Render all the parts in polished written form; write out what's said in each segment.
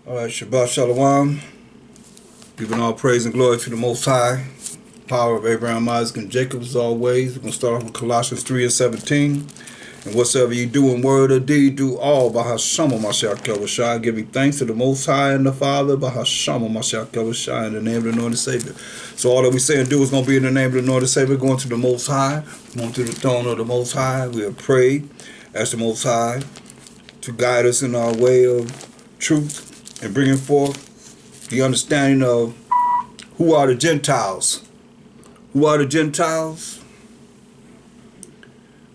All right, Shabbat Shalom. Giving all praise and glory to the Most High. Power of Abraham, Isaac, and Jacob as always. We're going to start off with Colossians 3 and 17. And whatsoever you do in word or deed, do all by Hashem Mashiach Yahushua, giving thanks to the Most High and the Father by Hashem Mashiach Yahushua in the name of the Lord and Savior. So all that we say and do is going to be in the name of the Lord and Savior, going to the Most High, going to the throne of the Most High. We have prayed, ask the Most High to guide us in our way of truth and bringing forth the understanding of who are the Gentiles. Who are the Gentiles?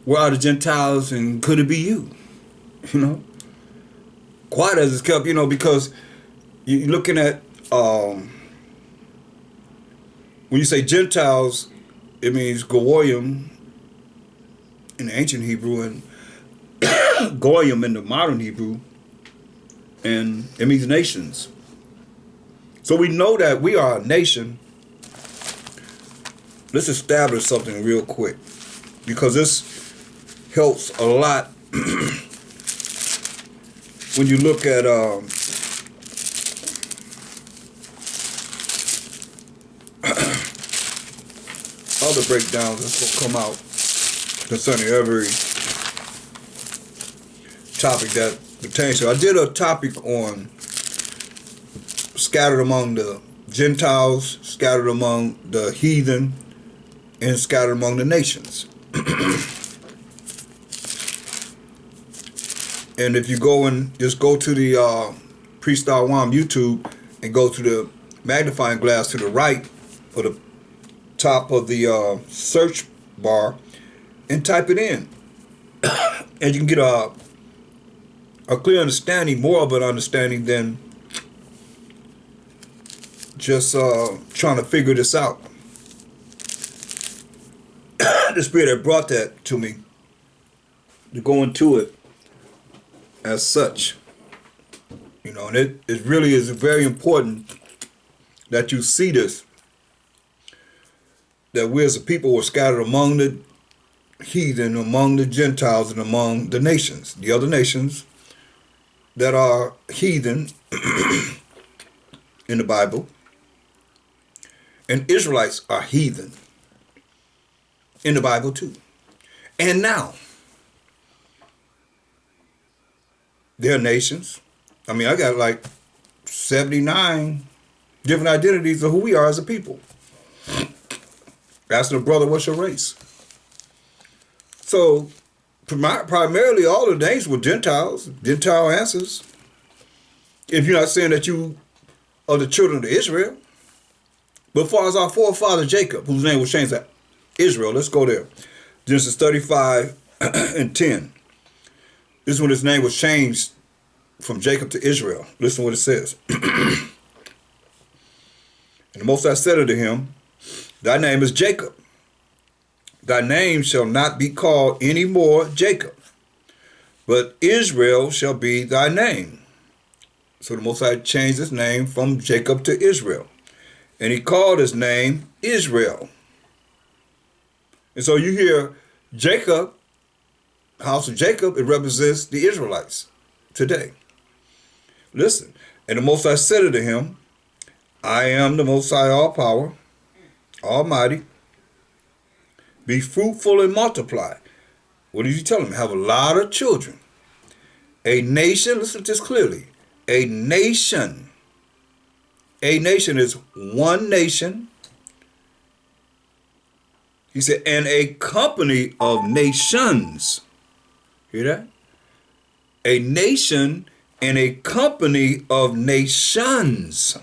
Where are the Gentiles, and could it be you? You know? Quiet as it's kept, because you're looking at, when you say Gentiles, it means Goyim in the ancient Hebrew and Goyim in the modern Hebrew, and it means nations. So we know that we are a nation. Let's establish something real quick, because this helps a lot when you look at other breakdowns that's going to come out concerning every topic that pertains to. I did a topic on scattered among the Gentiles, scattered among the heathen, and scattered among the nations. And if you go and just go to the Priest Thaahwam YouTube and go to the magnifying glass to the right or the top of the search bar and type it in, and you can get a clear understanding, more of an understanding than just trying to figure this out. The Spirit had brought that to me to go into it as such, and it really is very important that you see this, that we as a people were scattered among the heathen, among the Gentiles, and among the nations, the other nations that are heathen in the Bible, and Israelites are heathen in the Bible too. And now, they're nations. I mean, I got like 79 different identities of who we are as a people. Asking a brother, what's your race? So, primarily all the names were Gentiles, Gentile answers. If you're not saying that you are the children of Israel. But as far as our forefather Jacob, whose name was changed to Israel, let's go there. Genesis 35 and 10. This is when his name was changed from Jacob to Israel. Listen to what it says. And the Most High said unto him, thy name is Jacob. Thy name shall not be called any more Jacob, but Israel shall be thy name. So the Most High changed his name from Jacob to Israel. And he called his name Israel. And so you hear Jacob, house of Jacob, it represents the Israelites today. Listen, and the Most High said unto him, I am the Most High, all power, almighty. Be fruitful and multiply. What did you tell him? Have a lot of children. A nation, listen to this clearly, a nation is one nation. He said, and a company of nations. Hear that? A nation and a company of nations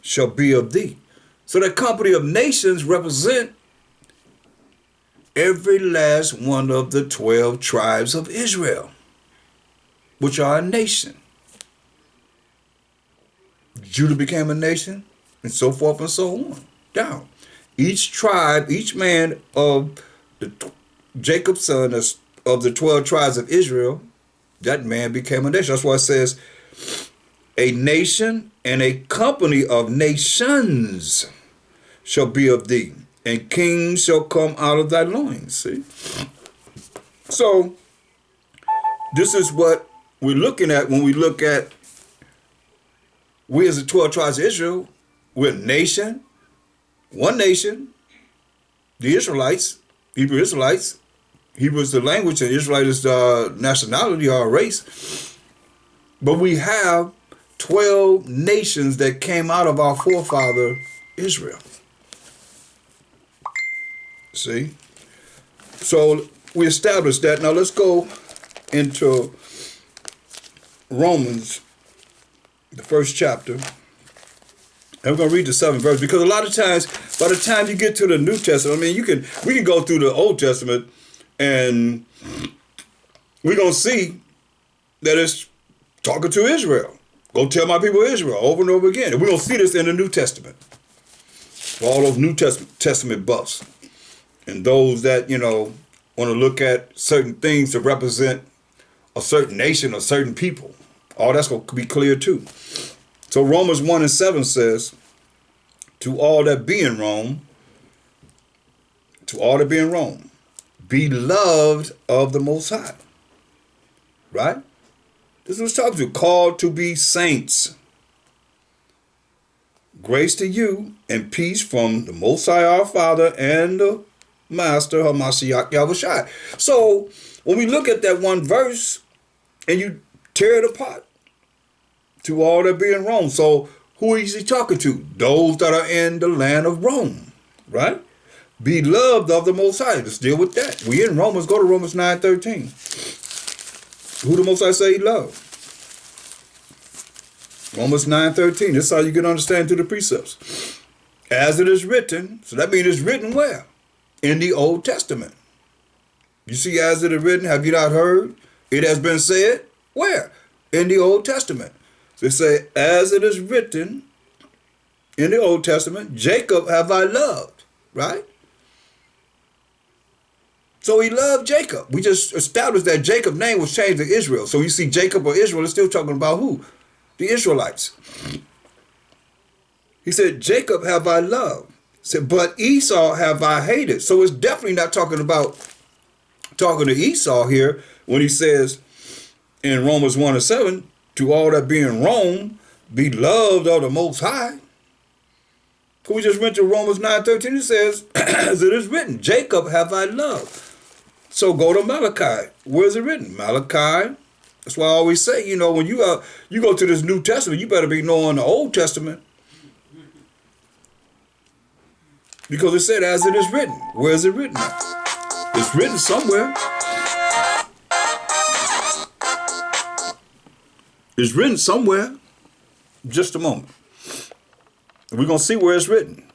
shall be of thee. So that company of nations represent every last one of the 12 tribes of Israel, which are a nation. Judah became a nation, and so forth and so on. Down. Each tribe, each man of Jacob's son of the 12 tribes of Israel, that man became a nation. That's why it says, a nation and a company of nations shall be of thee, and kings shall come out of thy loins. See? So, this is what we're looking at when we look at we as the 12 tribes of Israel, we're a nation, one nation, the Israelites, Hebrew Israelites. Hebrew is the language and Israelite is the nationality or race. But we have 12 nations that came out of our forefather Israel. See? So we established that. Now let's go into Romans, the first chapter. And we're going to read the 7th verse, because a lot of times, by the time you get to the New Testament, I mean, we can go through the Old Testament and we're going to see that it's talking to Israel. Go tell my people Israel over and over again. And we're going to see this in the New Testament. For all those New Testament buffs and those that, want to look at certain things to represent a certain nation or certain people. All that's going to be clear too. So Romans 1:7 says, to all that be in Rome, beloved of the Most High. Right? This is what it's talking to. Called to be saints. Grace to you and peace from the Most High our Father and the Master Hamashiach Yahushua. So when we look at that one verse and you tear it apart, to all that be in Rome. So who is he talking to? Those that are in the land of Rome, right? Beloved of the Most High. Let's deal with that. We in Romans. Go to Romans 9:13. Who the Most High say he loved? Romans 9:13. This is how you can understand through the precepts. As it is written. So that means it's written where? In the Old Testament. You see, as it is written, have you not heard? It has been said where? In the Old Testament. They say, as it is written in the Old Testament, Jacob have I loved, right? So he loved Jacob. We just established that Jacob's name was changed to Israel. So you see Jacob or Israel is still talking about who? The Israelites. He said, Jacob have I loved. He said, but Esau have I hated. So it's definitely not talking to Esau here when he says in Romans 1:7, to all that be in Rome, beloved of the Most High. So we just went to Romans 9:13. It says, as it is written, Jacob have I loved. So go to Malachi. Where's it written? Malachi. That's why I always say, when you go to this New Testament, you better be knowing the Old Testament. Because it said, as it is written. Where is it written at? It's written somewhere. It's written somewhere. Just a moment. We're going to see where it's written.